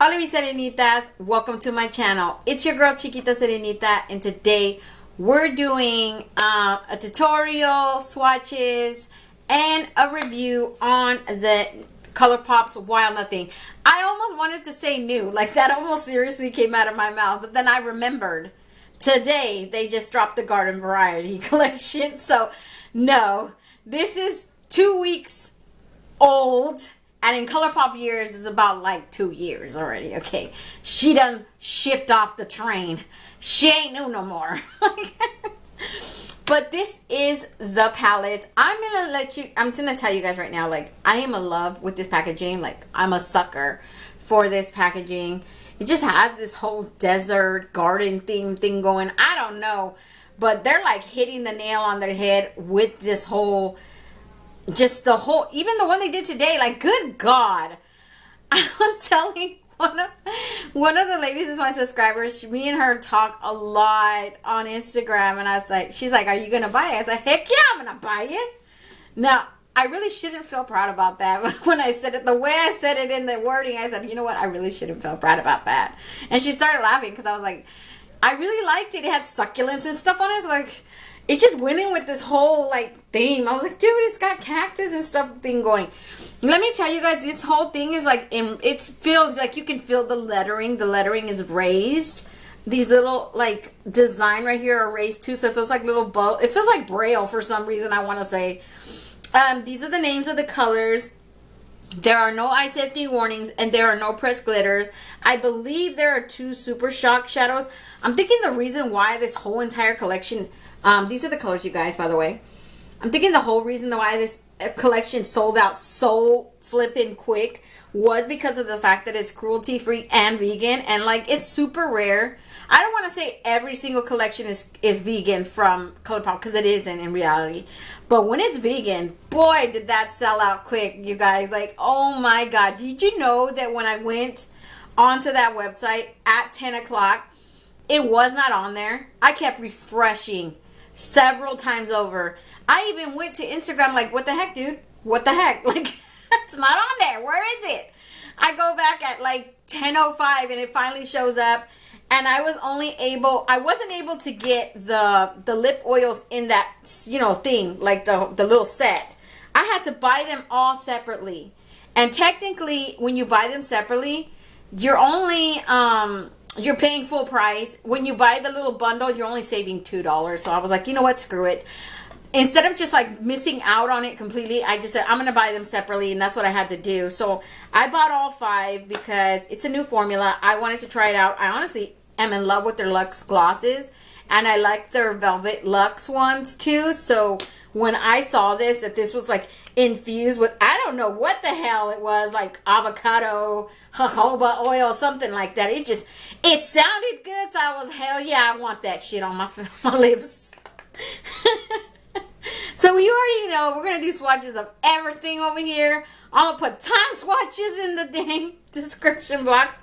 Hola mis serenitas, welcome to my channel. It's your girl Chiquita Serenita, and today we're doing a tutorial, swatches, and a review on the Colourpop's Wild Nothing. I almost wanted to say new, like that almost seriously came out of my mouth, but then I remembered today they just dropped the Garden Variety collection. So no, this is 2 weeks old. And in Colourpop years, it's about like 2 years already, okay? She done shipped off the train. She ain't new no more. But this is the palette. I'm gonna tell you guys right now, like, I am in love with this packaging. Like, I'm a sucker for this packaging. It just has this whole desert garden theme thing going. I don't know. But they're like hitting the nail on their head with this whole... just the whole, even the one they did today, like, good God. I was telling one of the ladies is my subscribers, me and her talk a lot on Instagram, and I was like, she's like, are you gonna buy it? I was like, heck yeah, I'm gonna buy it. Now, I really shouldn't feel proud about that, but when I said it, the way I said it in the wording, I said, you know what, I really shouldn't feel proud about that. And she started laughing, because I was like, I really liked it. It had succulents and stuff on it, so like, it just went in with this whole, like, theme. I was like, dude, it's got cactus and stuff thing going. Let me tell you guys, this whole thing is like, it feels like you can feel the lettering. The lettering is raised. These little, like, design right here are raised too. So it feels like little it feels like Braille for some reason, I want to say. These are the names of the colors. There are no eye safety warnings, and there are no pressed glitters. I believe there are 2 Super Shock shadows. I'm thinking the reason why this whole entire collection... these are the colors, you guys, by the way. I'm thinking the whole reason why this collection sold out so flippin' quick was because of the fact that it's cruelty-free and vegan. And, like, it's super rare. I don't want to say every single collection is vegan from Colourpop, because it isn't in reality. But when it's vegan, boy, did that sell out quick, you guys. Like, oh my God. Did you know that when I went onto that website at 10 o'clock, it was not on there? I kept refreshing several times over. I even went to Instagram like, what the heck, dude? What the heck? Like, it's not on there. Where is it? I go back at like 10:05 and it finally shows up. And I wasn't able to get the lip oils in that, you know, thing, like the little set. I had to buy them all separately. And technically, when you buy them separately, you're only... you're paying full price. When you buy the little bundle, you're only saving $2. So I was like, you know what? Screw it. Instead of just like missing out on it completely, I just said, I'm going to buy them separately. And that's what I had to do. So I bought all 5 because it's a new formula. I wanted to try it out. I honestly am in love with their Luxe glosses. And I like their Velvet Luxe ones too. So when I saw this, that this was like infused with, I don't know what the hell it was, like avocado, jojoba oil, something like that. It sounded good, so I was, hell yeah, I want that shit on my lips. So you already know, we're going to do swatches of everything over here. I'm going to put time swatches in the dang description box.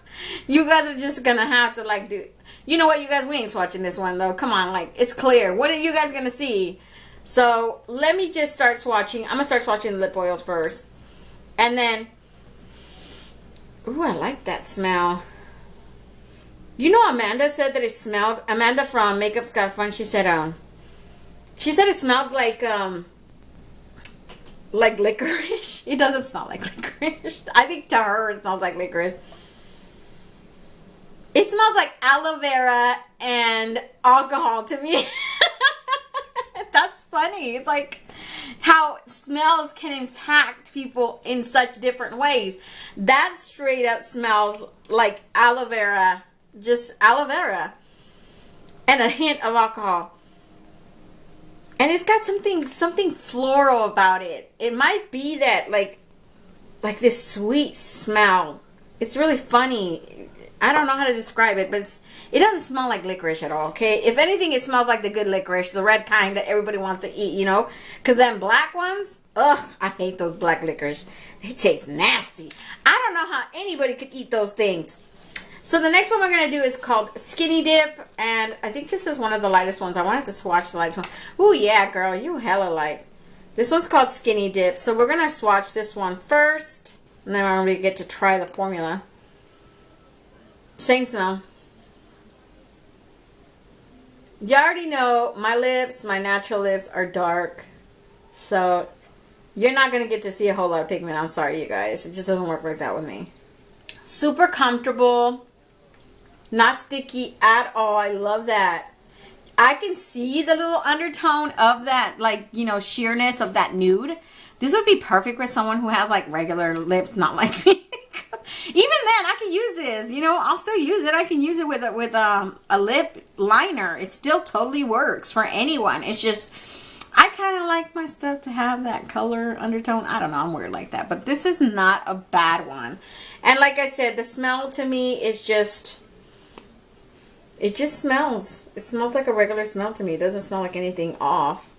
You guys are just going to have to like do, you know what, you guys, we ain't swatching this one though. Come on, like, it's clear. What are you guys going to see? So let me just start swatching. I'm going to start swatching the lip oils first. And then, ooh, I like that smell. You know, Amanda said that it smelled, Amanda from Makeup's Got Fun, she said it smelled like licorice. It doesn't smell like licorice. I think to her it smells like licorice. It smells like aloe vera and alcohol to me. That's funny. It's like how smells can impact people in such different ways. That straight up smells like aloe vera. Just aloe vera. And a hint of alcohol. And it's got something floral about it. It might be that like this sweet smell. It's really funny. I don't know how to describe it, but it doesn't smell like licorice at all, okay? If anything, it smells like the good licorice, the red kind that everybody wants to eat, you know? Because them black ones, ugh, I hate those black licorice. They taste nasty. I don't know how anybody could eat those things. So the next one we're going to do is called Skinny Dip, and I think this is one of the lightest ones. I wanted to swatch the lightest one. Ooh, yeah, girl, you hella light. This one's called Skinny Dip, so we're going to swatch this one first, and then we're going to get to try the formula. Same smell. You already know my lips, my natural lips are dark. So you're not going to get to see a whole lot of pigment. I'm sorry, you guys. It just doesn't work like that with me. Super comfortable. Not sticky at all. I love that. I can see the little undertone of that, like, you know, sheerness of that nude. This would be perfect with someone who has, like, regular lips, not like me. Even then, I can use this. You know, I'll still use it. I can use it with a lip liner. It still totally works for anyone. It's just, I kind of like my stuff to have that color undertone. I don't know. I'm weird like that. But this is not a bad one. And like I said, the smell to me is just, it just smells. It smells like a regular smell to me. It doesn't smell like anything off.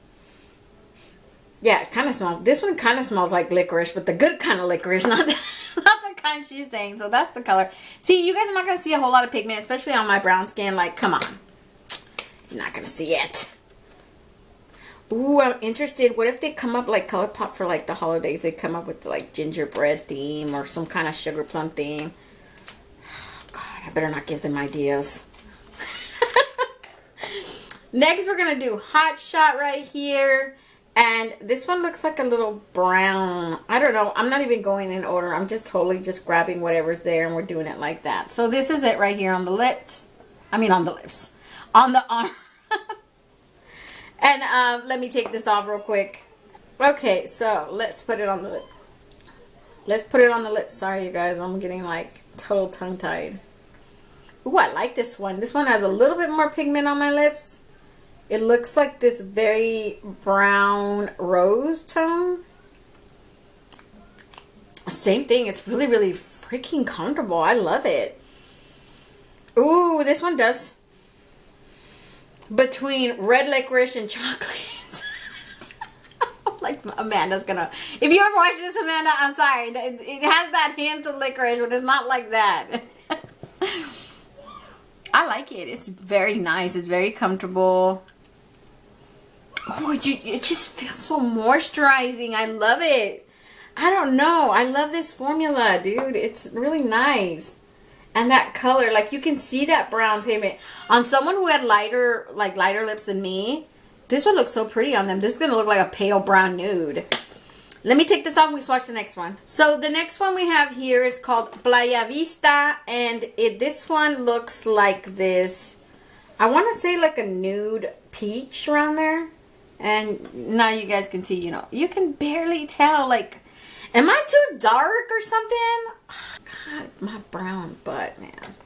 Yeah, it kind of smells. This one kind of smells like licorice, but the good kind of licorice, not the kind she's saying. So that's the color. See, you guys are not going to see a whole lot of pigment, especially on my brown skin. Like, come on. You're not going to see it. Ooh, I'm interested. What if they come up like Colourpop for like the holidays? They come up with like gingerbread theme or some kind of sugar plum theme. God, I better not give them ideas. Next, we're going to do Hot Shot right here. And this one looks like a little brown. I don't know. I'm not even going in order. I'm just totally just grabbing whatever's there and we're doing it like that. So this is it right here on the lips. I mean on the lips. On the arm. And let me take this off real quick. Okay, so let's put it on the lip. Let's put it on the lips. Sorry, you guys. I'm getting like total tongue-tied. Ooh, I like this one. This one has a little bit more pigment on my lips. It looks like this very brown rose tone. Same thing. It's really, really freaking comfortable. I love it. Ooh, this one does. Between red licorice and chocolate. Like Amanda's gonna. If you ever watch this, Amanda, I'm sorry. It has that hint of licorice, but it's not like that. I like it. It's very nice. It's very comfortable. Oh, it just feels so moisturizing. I love it. I don't know. I love this formula, dude. It's really nice. And that color, like you can see that brown pigment. On someone who had lighter lips than me, this would look so pretty on them. This is going to look like a pale brown nude. Let me take this off and we swatch the next one. So the next one we have here is called Playa Vista. And this one looks like this. I want to say like a nude peach around there. And now you guys can see, you know, you can barely tell, like, am I too dark or something? Oh, God, my brown butt, man.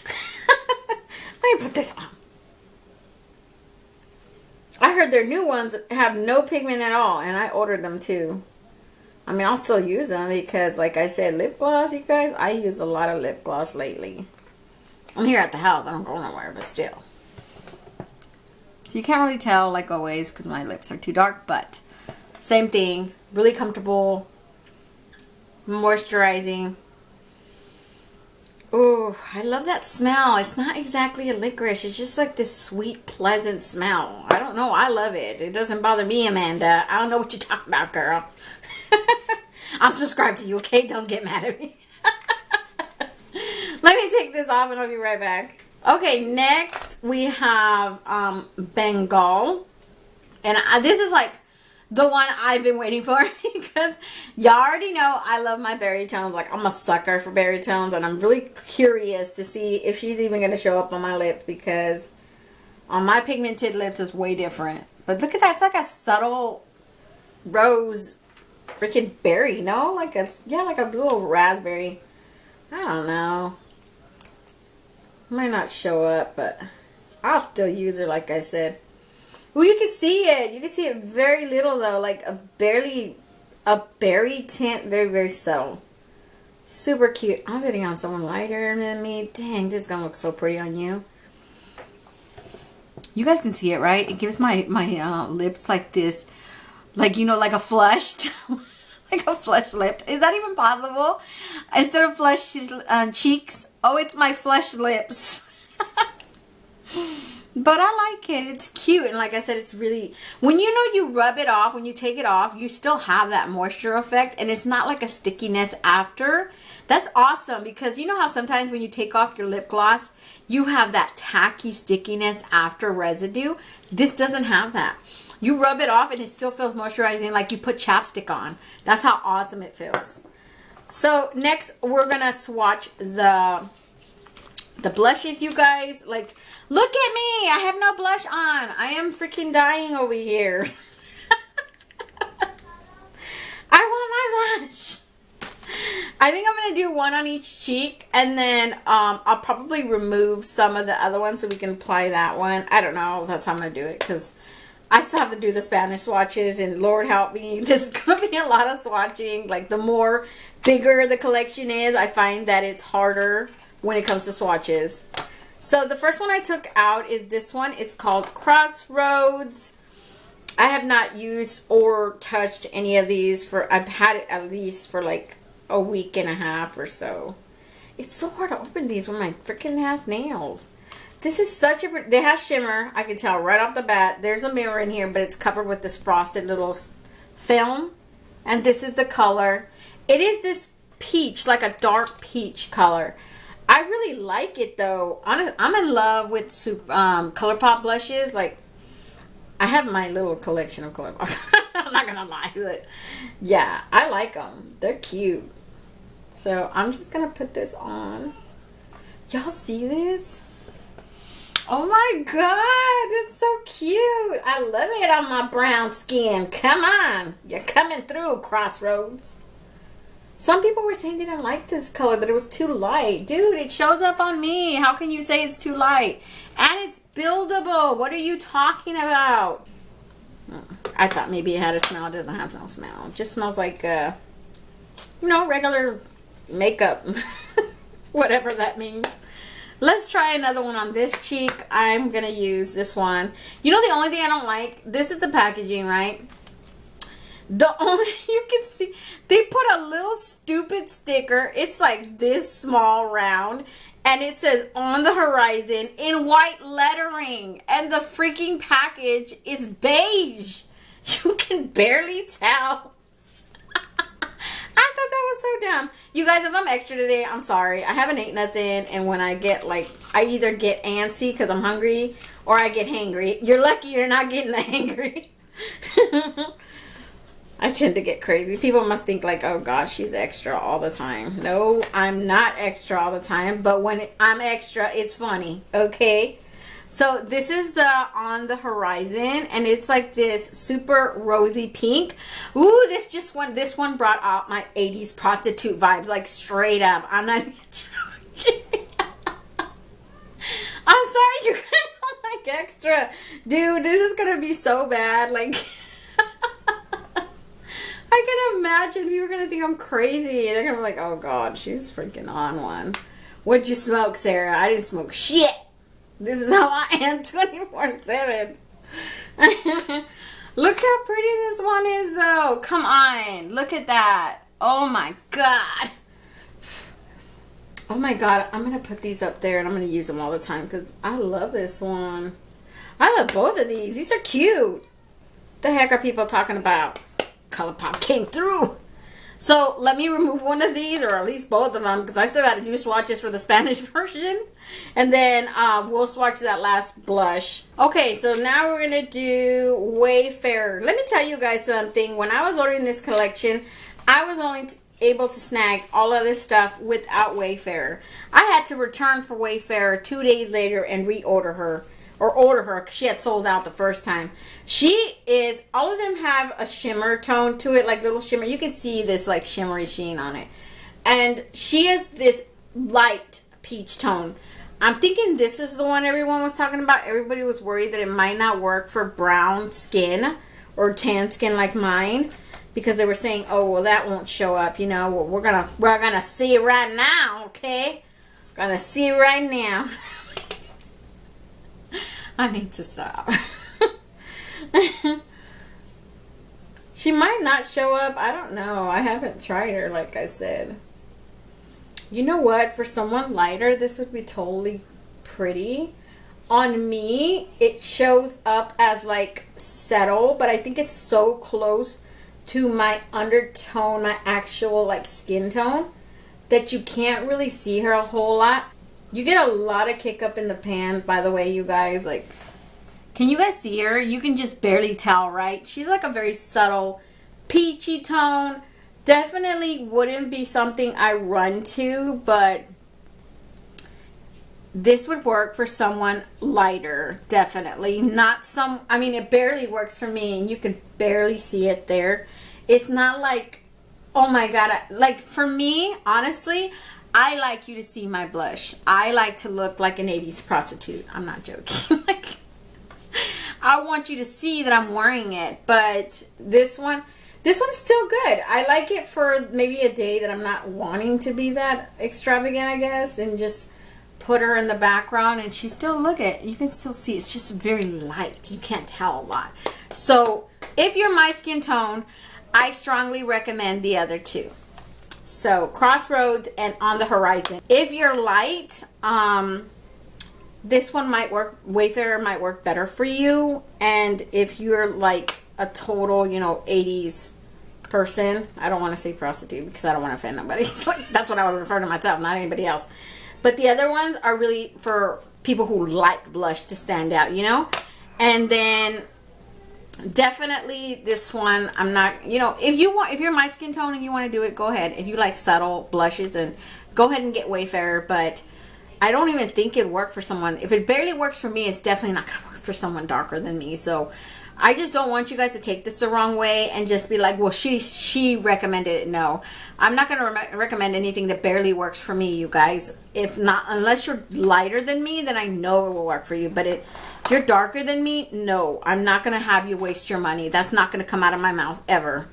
Let me put this on. I heard their new ones have no pigment at all, and I ordered them too. I mean, I'll still use them because, like I said, lip gloss, you guys, I use a lot of lip gloss lately. I'm here at the house. I don't go nowhere, but still. So you can't really tell, like always, because my lips are too dark, but same thing. Really comfortable. Moisturizing. Ooh, I love that smell. It's not exactly a licorice. It's just like this sweet, pleasant smell. I don't know. I love it. It doesn't bother me, Amanda. I don't know what you're talking about, girl. I'm subscribed to you, okay? Don't get mad at me. Let me take this off and I'll be right back. Okay, next we have Bengal. And this is like the one I've been waiting for because y'all already know I love my berry tones. Like, I'm a sucker for berry tones, and I'm really curious to see if she's even going to show up on my lips because on my pigmented lips it's way different. But look at that. It's like a subtle rose freaking berry, no? Like a, yeah, like a little raspberry. I don't know. Might not show up, but I'll still use her like I said. Well, you can see it. You can see it very little though, like a berry tint, very, very subtle. Super cute. I'm putting on someone lighter than me. Dang, this is gonna look so pretty on you. You guys can see it, right? It gives my lips like this, like, you know, like a flushed, like a flushed lip. Is that even possible? Instead of flushed cheeks, oh, it's my flushed lips. But I like it. It's cute. And like I said, it's really, when you know you rub it off, when you take it off, you still have that moisture effect. And it's not like a stickiness after. That's awesome, because you know how sometimes when you take off your lip gloss, you have that tacky stickiness after residue. This doesn't have that. You rub it off and it still feels moisturizing, like you put chapstick on. That's how awesome it feels. So next we're going to swatch the blushes, you guys. Like, look at me. I have no blush on. I am freaking dying over here. I want my blush. I think I'm going to do one on each cheek, and then I'll probably remove some of the other ones so we can apply that one. I don't know. That's how I'm going to do it, because I still have to do the Spanish swatches, and Lord help me, this is going to be a lot of swatching. Like, the more bigger the collection is, I find that it's harder when it comes to swatches. So the first one I took out is this one. It's called Crossroads. I have not used or touched any of these I've had it at least for like a week and a half or so. It's so hard to open these with my freaking ass nails. This is such a, they have shimmer. I can tell right off the bat. There's a mirror in here, but it's covered with this frosted little film. And this is the color. It is this peach, like a dark peach color. I really like it though. I'm in love with Colourpop blushes. Like, I have my little collection of Colourpop. I'm not gonna lie, but yeah, I like them. They're cute. So I'm just gonna put this on. Y'all see this? Oh my god, it's so cute. I love it on my brown skin. Come on, you're coming through, Crossroads. Some people were saying they didn't like this color, that it was too light. Dude, it shows up on me. How can you say it's too light? And it's buildable. What are you talking about? I thought maybe it had a smell. It doesn't have no smell. It just smells like, you know, regular makeup. Whatever that means. Let's try another one on this cheek. I'm going to use this one. You know the only thing I don't like? This is the packaging, right? The only, you can see, they put a little stupid sticker. It's like this small round. And it says on the horizon in white lettering. And the freaking package is beige. You can barely tell. I thought that was so dumb. You guys, if I'm extra today, I'm sorry. I haven't ate nothing. And when I get like, I either get antsy because I'm hungry or I get hangry. You're lucky you're not getting the hangry. I tend to get crazy. People must think like, oh gosh, she's extra all the time. No, I'm not extra all the time. But when I'm extra, it's funny. Okay? So this is the On the Horizon. And it's like this super rosy pink. Ooh, this one brought out my 80s prostitute vibes. Like straight up. I'm not even joking. I'm sorry you guys don't like extra. Dude, this is going to be so bad. Like... I can imagine people are going to think I'm crazy. They're going to be like, oh God, she's freaking on one. What'd you smoke, Sarah? I didn't smoke shit. This is how I am 24/7. Look how pretty this one is, though. Come on. Look at that. Oh, my God. Oh, my God. I'm going to put these up there, and I'm going to use them all the time because I love this one. I love both of these. These are cute. The heck are people talking about? Colourpop came through. So let me remove one of these, or at least both of them, because I still got to do swatches for the Spanish version. And then we'll swatch that last blush. Okay, so now we're going to do Wayfarer. Let me tell you guys something. When I was ordering this collection, I was only able to snag all of this stuff without Wayfarer. I had to return for Wayfarer 2 days later and reorder her. Or order her because she had sold out the first time. She is, all of them have a shimmer tone to it, like little shimmer. You can see this like shimmery sheen on it. And she is this light peach tone. I'm thinking this is the one everyone was talking about. Everybody was worried that it might not work for brown skin or tan skin like mine. Because they were saying, oh, well, that won't show up. You know, well, we're gonna see it right now, okay? Gonna see it right now. I need to stop. She might not show up. I don't know. I haven't tried her, like I said. You know what? For someone lighter, this would be totally pretty. On me, it shows up as like settle, but I think it's so close to my undertone, my actual like skin tone, that you can't really see her a whole lot. You get a lot of kick up in the pan, by the way, you guys. Like, can you guys see her? You can just barely tell, right? She's like a very subtle peachy tone. Definitely wouldn't be something I run to, but this would work for someone lighter, definitely. Not some, I mean, it barely works for me, and you can barely see it there. It's not like, oh my God. Like, for me, honestly, I like you to see my blush. I like to look like an 80s prostitute. I'm not joking. Like, I want you to see that I'm wearing it. But this one's still good. I like it for maybe a day that I'm not wanting to be that extravagant, I guess, and just put her in the background, and she still, look at, you can still see it's just very light. You can't tell a lot. So if you're my skin tone, I strongly recommend the other two. So Crossroads and On the Horizon. If you're light, this one might work, Wayfarer might work better for you. And if you're like a total, you know, 80s person, I don't want to say prostitute because I don't want to offend nobody. Like, that's what I would refer to myself, not anybody else. But the other ones are really for people who like blush to stand out, you know? And then definitely this one, I'm not, you know, if you're my skin tone and you want to do it, go ahead. If you like subtle blushes, then go ahead and get Wayfarer. But I don't even think it'd work for someone. If it barely works for me, it's definitely not going to work for someone darker than me. So I just don't want you guys to take this the wrong way and just be like, well, she recommended it. No, I'm not going to recommend anything that barely works for me, you guys. If not, unless you're lighter than me, then I know it will work for you. But if you're darker than me, no, I'm not going to have you waste your money. That's not going to come out of my mouth ever.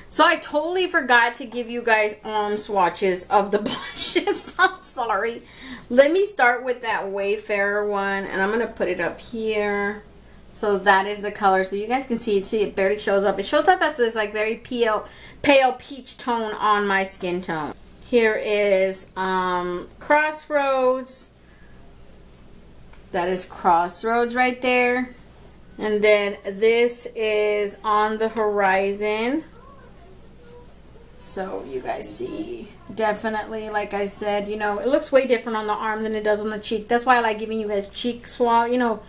So I totally forgot to give you guys swatches of the blushes. I'm sorry. Let me start with that Wayfarer one, and I'm going to put it up here. So that is the color. So you guys can see it. See, it barely shows up. It shows up as this like very pale peach tone on my skin tone. Here is Crossroads. That is Crossroads right there. And then this is On the Horizon. So you guys see, definitely, like I said, you know, it looks way different on the arm than it does on the cheek. That's why I like giving you guys cheek swatch, you know,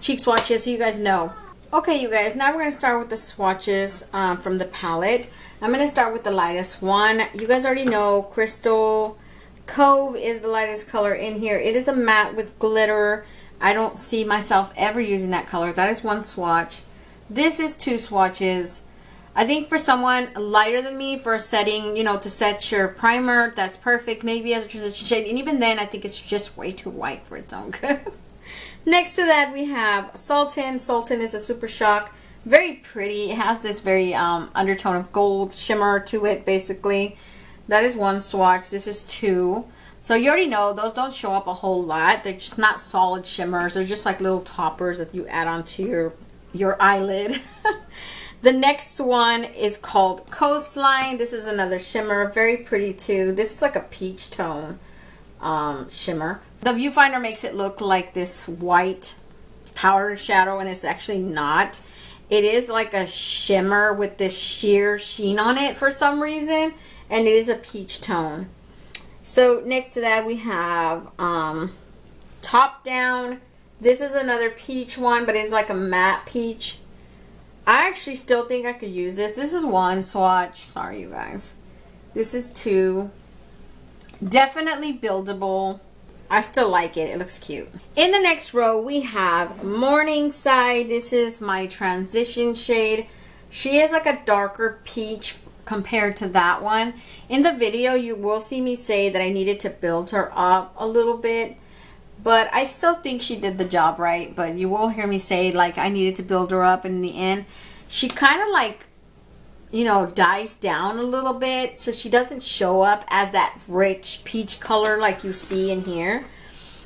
cheek swatches, so you guys know. Okay, you guys, now we're going to start with the swatches from the palette. I'm going to start with the lightest one. You guys already know Crystal Cove is the lightest color in here. It is a matte with glitter. I don't see myself ever using that color. That is one swatch. This is two swatches. I think for someone lighter than me, for setting, you know, to set your primer, that's perfect. Maybe as a transition shade. And even then, I think it's just way too white for its own good. Next to that, we have Sultan. Sultan is a Super Shock. Very pretty. It has this very undertone of gold shimmer to it, basically. That is one swatch. This is two. So you already know those don't show up a whole lot. They're just not solid shimmers. They're just like little toppers that you add onto your eyelid. The next one is called Coastline. This is another shimmer. Very pretty too. This is like a peach tone shimmer. The viewfinder makes it look like this white powder shadow, and it's actually not. It is like a shimmer with this sheer sheen on it for some reason, and it is a peach tone. So next to that we have Top Down. This is another peach one, but it's like a matte peach. I actually still think I could use this. This is one swatch. Sorry, you guys. This is two. Definitely buildable. I still like it. It looks cute. In the next row, we have Morningside. This is my transition shade. She is like a darker peach compared to that one. In the video, you will see me say that I needed to build her up a little bit. But I still think she did the job right. But you will hear me say, like, I needed to build her up. And in the end, she kind of, like, you know, dies down a little bit. So she doesn't show up as that rich peach color like you see in here.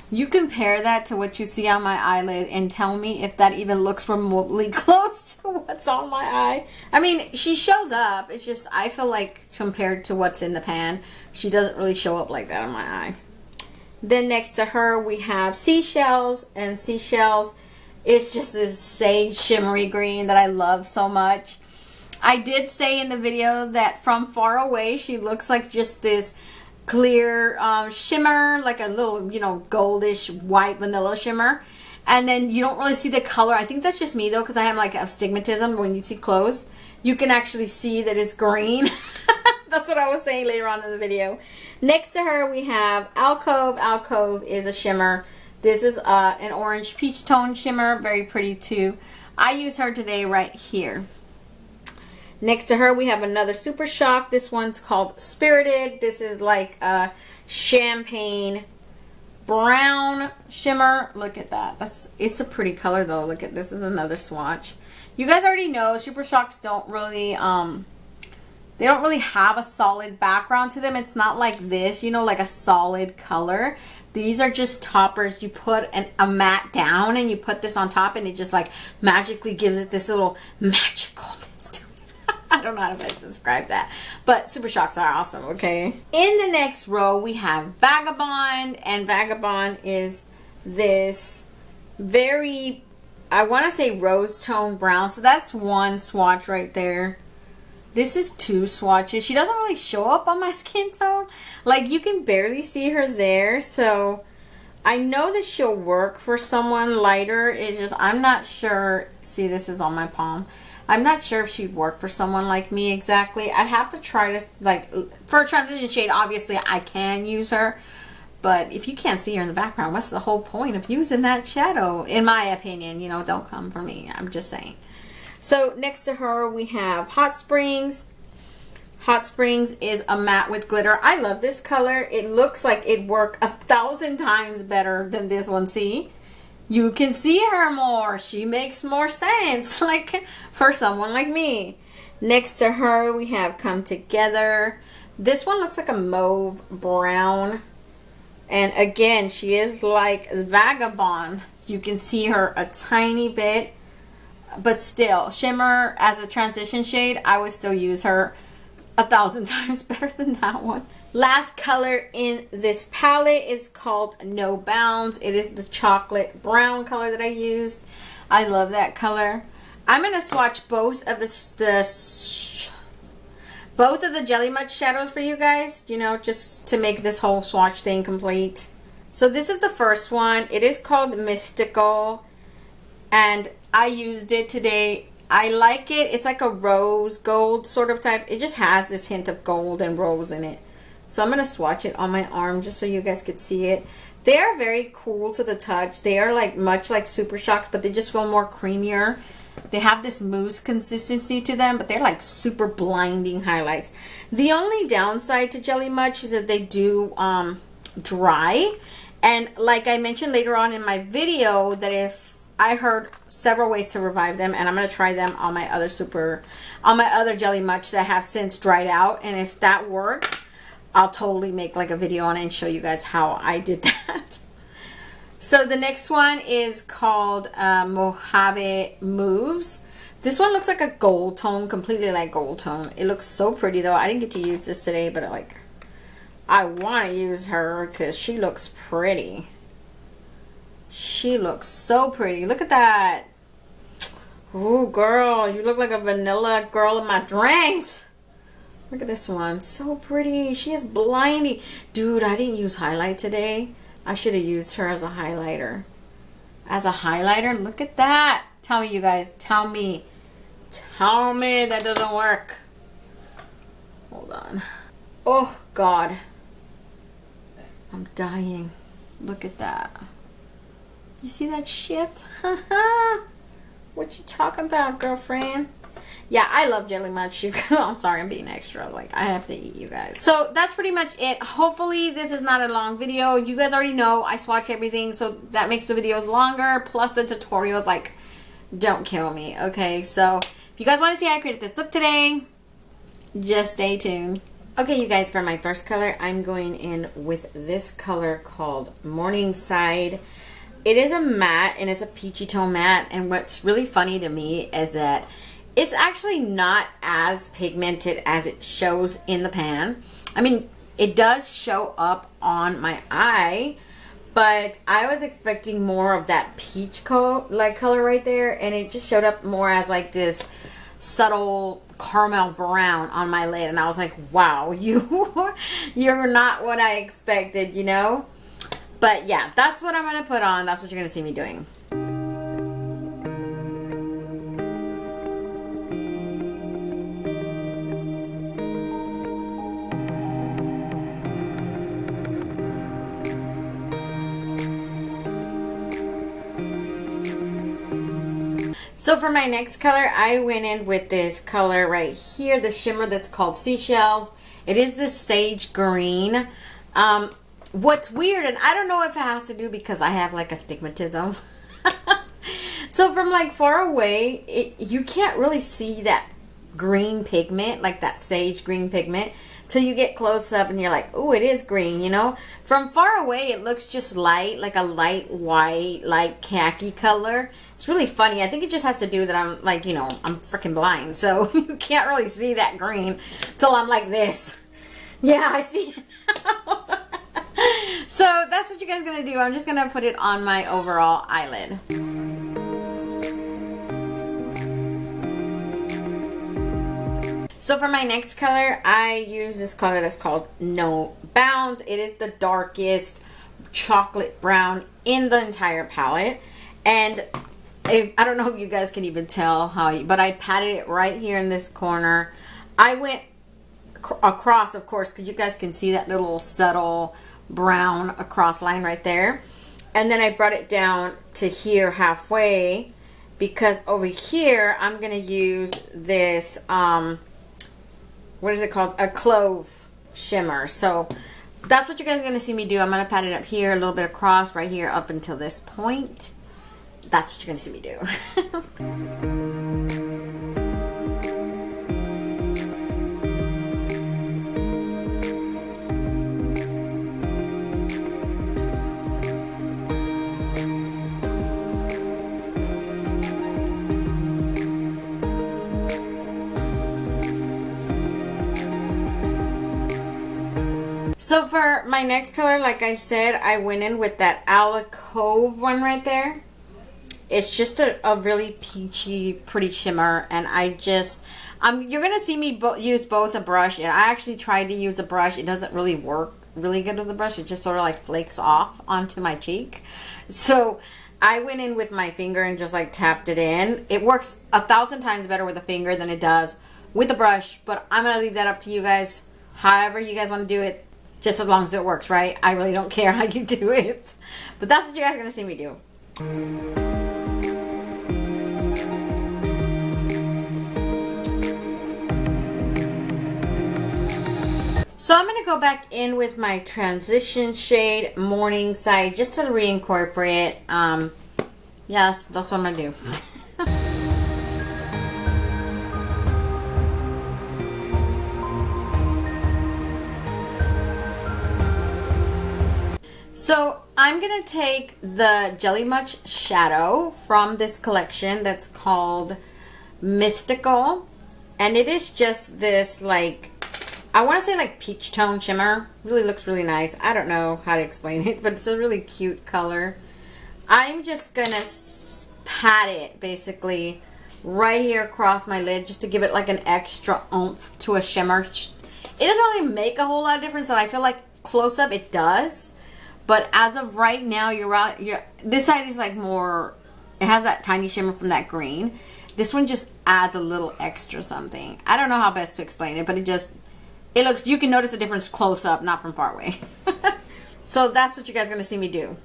You compare that to what you see on my eyelid and tell me if that even looks remotely close to what's on my eye. I mean, she shows up. It's just, I feel like compared to what's in the pan, she doesn't really show up like that on my eye. Then next to her we have Seashells, and Seashells is just this sage shimmery green that I love so much. I did say in the video that from far away she looks like just this clear shimmer, like a little, you know, goldish white vanilla shimmer, and then you don't really see the color. I think that's just me though, because I have like astigmatism. When you see close, you can actually see that it's green. That's what I was saying later on in the video. Next to her we have Alcove. Alcove is a shimmer. This is an orange peach tone shimmer, very pretty too. I use her today right here. Next to her we have another Super Shock. This one's called Spirited. This is like a champagne brown shimmer. Look at that. It's a pretty color though. Look at this. Is another swatch. You guys already know Super Shocks don't really they don't really have a solid background to them. It's not like this, you know, like a solid color. These are just toppers. You put a matte down and you put this on top and it just like magically gives it this little magicalness to it. I don't know how to describe that. But Super Shocks are awesome, okay? In the next row, we have Vagabond. And Vagabond is this very, I want to say rose tone brown. So that's one swatch right there. This is two swatches. She doesn't really show up on my skin tone. Like, you can barely see her there. So, I know that she'll work for someone lighter. It's just, I'm not sure. See, this is on my palm. I'm not sure if she'd work for someone like me exactly. I'd have to try to, like, for a transition shade, obviously, I can use her. But if you can't see her in the background, what's the whole point of using that shadow? In my opinion, you know, don't come for me. I'm just saying. So next to her we have Hot Springs. Hot Springs is a matte with glitter. I love this color. It looks like it worked 1,000 times better than this one. See? You can see her more. She makes more sense, like for someone like me. Next to her we have Come Together. This one looks like a mauve brown. And again, she is like Vagabond. You can see her a tiny bit. But still, shimmer as a transition shade, I would still use her 1,000 times better than that one. Last color in this palette is called No Bounds. It is the chocolate brown color that I used. I love that color. I'm going to swatch both of the Jelly Much shadows for you guys, you know, just to make this whole swatch thing complete. So this is the first one. It is called Mystical, and I used it today. I like it. It's like a rose gold sort of type. It just has this hint of gold and rose in it. So I'm going to swatch it on my arm just so you guys could see it. They are very cool to the touch. They are like much like Super Shocks, but they just feel more creamier. They have this mousse consistency to them, but they're like super blinding highlights. The only downside to Jelly Much is that they do dry. And like I mentioned later on in my video, that if I heard several ways to revive them, and I'm going to try them on my other Jelly Much that have since dried out. And if that works, I'll totally make like a video on it and show you guys how I did that. So the next one is called Mojave Moves. This one looks like a gold tone, completely like gold tone. It looks so pretty though. I didn't get to use this today, but like I want to use her because she looks pretty. She looks so pretty. Look at that. Ooh, girl, you look like a vanilla girl in my drinks. Look at this one. So pretty. She is blinding. Dude, I didn't use highlight today. I should have used her as a highlighter. As a highlighter? Look at that. Tell me, you guys. Tell me. Tell me that doesn't work. Hold on. Oh, God. I'm dying. Look at that. You see that shift? What you talking about, girlfriend? Yeah, I love Jelly Much. I'm sorry, I'm being extra. Like, I have to eat, you guys. So, that's pretty much it. Hopefully, this is not a long video. You guys already know I swatch everything, so that makes the videos longer. Plus, the tutorials, like, don't kill me, okay? So, if you guys want to see how I created this look today, just stay tuned. Okay, you guys, for my first color, I'm going in with this color called Morningside. It is a matte, and it's a peachy tone matte. And what's really funny to me is that it's actually not as pigmented as it shows in the pan. I mean, it does show up on my eye, But I was expecting more of that peach color right there, and it just showed up more as like this subtle caramel brown on my lid, and I was like, wow, you're not what I expected, you know? But yeah, that's what I'm gonna put on. That's what you're gonna see me doing. So for my next color, I went in with this color right here, the shimmer that's called Seashells. It is this sage green. What's weird, and I don't know if it has to do because I have like astigmatism. So from like far away, you can't really see that green pigment, like that sage green pigment, till you get close up and you're like, oh, it is green, you know? From far away, it looks just light, like a light white, light khaki color. It's really funny. I think it just has to do that I'm like, you know, I'm freaking blind. So you can't really see that green till I'm like this. Yeah, I see it now. So that's what you guys are going to do. I'm just going to put it on my overall eyelid. So for my next color, I use this color that's called No Bounds. It is the darkest chocolate brown in the entire palette. And I don't know if you guys can even tell but I patted it right here in this corner. I went across, of course, because you guys can see that little subtle brown across line right there. And then I brought it down to here halfway, because over here I'm going to use this, what is it called? A clove shimmer. So that's what you guys are going to see me do. I'm going to pat it up here, a little bit across, right here up until this point. That's what you're going to see me do. So for my next color, like I said, I went in with that Alcove one right there. It's just a really peachy, pretty shimmer, and you're gonna see me use both a brush, and I actually tried to use a brush. It doesn't really work really good with the brush. It just sort of like flakes off onto my cheek. So I went in with my finger and just like tapped it in. It works 1,000 times better with a finger than it does with a brush, but I'm gonna leave that up to you guys. However you guys want to do it, just as long as it works, right? I really don't care how you do it. But that's what you guys are gonna see me do. So I'm going to go back in with my transition shade Morningside just to reincorporate. Yeah, that's what I'm going to do. So I'm going to take the Jelly Much shadow from this collection that's called Mystical. And it is just this like, I want to say like peach tone shimmer. Really looks really nice. I don't know how to explain it, but it's a really cute color. I'm just going to pat it basically right here across my lid just to give it like an extra oomph to a shimmer. It doesn't really make a whole lot of difference, and I feel like close up it does. But as of right now, this side is like more, it has that tiny shimmer from that green. This one just adds a little extra something. I don't know how best to explain it, but it looks, you can notice the difference close up, not from far away. So that's what you guys are going to see me do.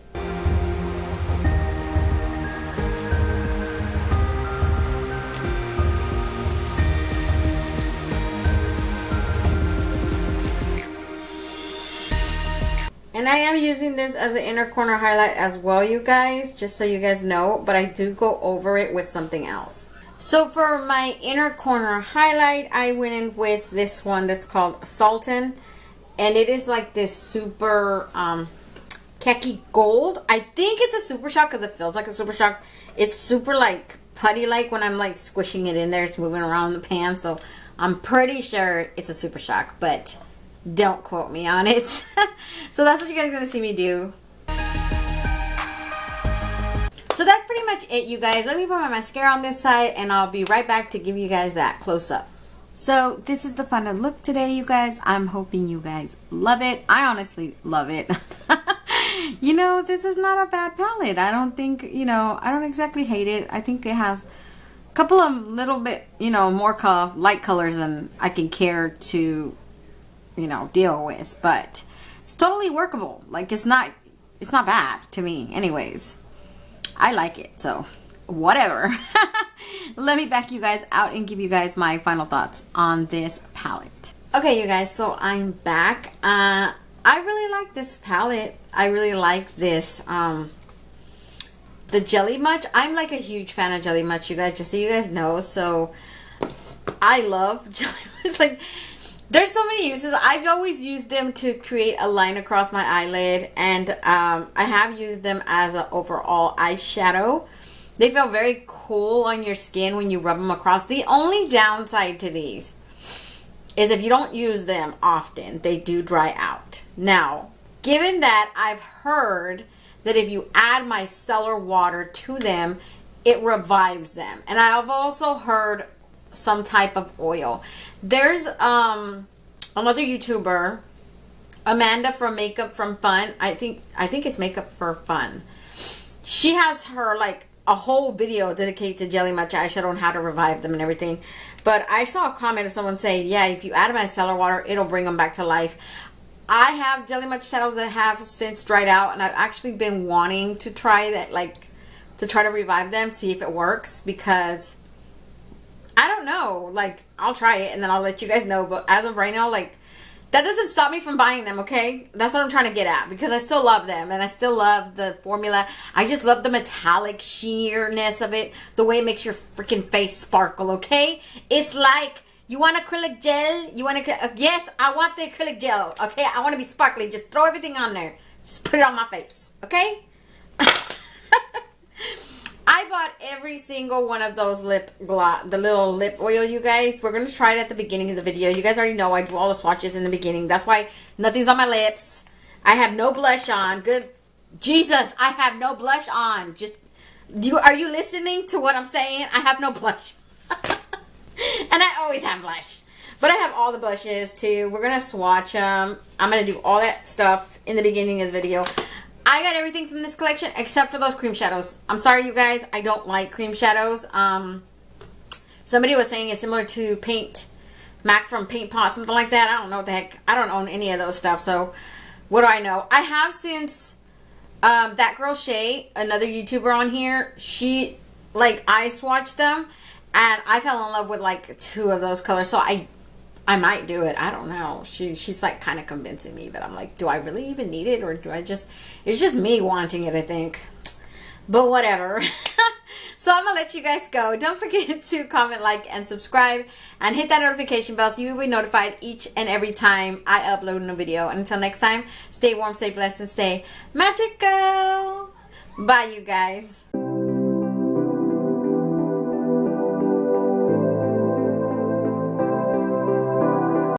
And I am using this as an inner corner highlight as well, you guys, just so you guys know, but I do go over it with something else. So for my inner corner highlight, I went in with this one that's called Sultan, and it is like this super khaki gold. I think it's a Super Shock because it feels like a Super Shock. It's super like putty-like when I'm like squishing it in there. It's moving around the pan, so I'm pretty sure it's a Super Shock, but don't quote me on it. So that's what you guys are going to see me do. So that's pretty much it, you guys. Let me put my mascara on this side, and I'll be right back to give you guys that close-up. So this is the final look today, you guys. I'm hoping you guys love it. I honestly love it. You know, this is not a bad palette. I don't think, you know, I don't exactly hate it. I think it has a couple of little bit, you know, more light colors than I can care to, you know, deal with. But it's totally workable. Like, it's not bad to me. Anyways, I like it. So, whatever. Let me back you guys out and give you guys my final thoughts on this palette. Okay, you guys, so I'm back. I really like this palette. I really like this, the Jelly Much. I'm like a huge fan of Jelly Much, you guys, just so you guys know. So, I love Jelly Much. Like, there's so many uses. I've always used them to create a line across my eyelid. And I have used them as an overall eyeshadow. They feel very cool on your skin when you rub them across. The only downside to these is if you don't use them often, they do dry out. Now, given that I've heard that if you add micellar water to them, it revives them. And I've also heard some type of oil. There's another YouTuber, Amanda from Makeup from Fun. I think it's Makeup for Fun. She has her like a whole video dedicated to Jelly Much eyeshadow and how to revive them and everything. But I saw a comment of someone saying, yeah, if you add micellar water, it'll bring them back to life. I have Jelly Much shadows that have since dried out, and I've actually been wanting to try that, like, to try to revive them, see if it works, because I don't know. Like, I'll try it and then I'll let you guys know. But as of right now, like, that doesn't stop me from buying them, okay? That's what I'm trying to get at, because I still love them and I still love the formula. I just love the metallic sheerness of it, the way it makes your freaking face sparkle, okay? It's like, you want acrylic gel? You want yes, I want the acrylic gel, okay? I want to be sparkly. Just throw everything on there. Just put it on my face, okay? I bought every single one of those lip gloss, the little lip oil, you guys. We're going to try it at the beginning of the video. You guys already know I do all the swatches in the beginning. That's why nothing's on my lips. I have no blush on. Good Jesus, I have no blush on. Just, are you listening to what I'm saying? I have no blush. And I always have blush. But I have all the blushes too. We're going to swatch them. I'm going to do all that stuff in the beginning of the video. I got everything from this collection except for those cream shadows. I'm sorry, you guys. I don't like cream shadows. Somebody was saying it's similar to MAC from Paint Pot, something like that. I don't know what the heck. I don't own any of those stuff, so what do I know? I have since that girl Shay, another YouTuber on here, she, like, I swatched them, and I fell in love with, like, 2 of those colors, so I might do it. I don't know. She's like kind of convincing me, but I'm like, do I really even need it, or do I just, it's just me wanting it, I think. But whatever. So I'm going to let you guys go. Don't forget to comment, like, and subscribe, and hit that notification bell so you will be notified each and every time I upload a new video. And until next time, stay warm, stay blessed, and stay magical. Bye, you guys.